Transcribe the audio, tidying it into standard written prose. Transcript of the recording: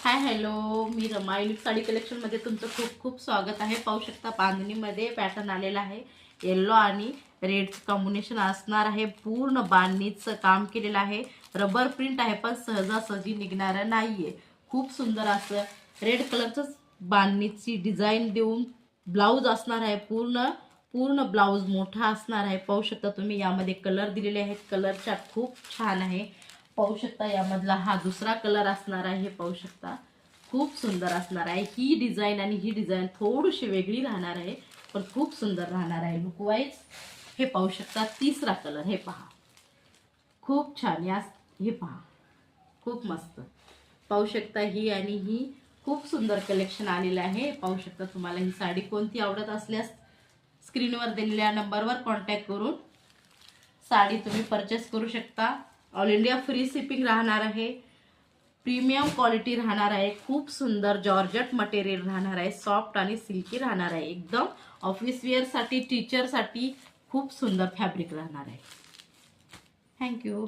Hi hello, मी Rama unique sari कलेक्शनमध्ये तुमचं खूप खूप स्वागत आहे। पाहू शकता बांधणीमध्ये पॅटर्न आलेला आहे। येलो आणि रेडचं कॉम्बिनेशन असणार आहे। पूर्ण बांधणीचं काम केलेलं आहे। रबर प्रिंट आहे पण सहजासहजी निघणारं नाहीये। खूप सुंदर असं रेड कलरचं बांधणीची डिझाईन देऊन ब्लाऊज असणार आहे। पूर्ण ब्लाऊज मोठा असणार आहे। पाहू शकता तुम्ही यामध्ये कलर दिलेले आहेत। कलरच्या खूप छान आहे। पाहू शकता यामधला हा दुसरा कलर असणार आहे। पाहू शकता खूप सुंदर असणार आहे। ही डिझाईन आणि ही डिझाईन थोडीशी वेगळी राहणार आहे पण खूप सुंदर राहणार आहे लुक वाईज। हे पाहू शकता तिसरा कलर, हे पहा खूप छान। हे पहा खूप मस्त। पाहू शकता ही आणि ही खूप सुंदर कलेक्शन आलेलं आहे। पाहू शकता तुम्हाला ही साडी कोणती आवडत असल्यास स्क्रीनवर दिलेल्या नंबरवर कॉन्टॅक्ट करून साडी तुम्ही परचेस करू शकता। ऑल इंडिया फ्री शिपिंग राहणार आहे। प्रीमियम क्वालिटी राहणार आहे। खूप सुंदर जॉर्जेट मटेरियल राहणार आहे। सॉफ्ट आणि सिल्की राहणार आहे। एकदम ऑफिस वेअर साठी, टीचर साठी खूप सुंदर फॅब्रिक राहणार आहे। थँक्यू।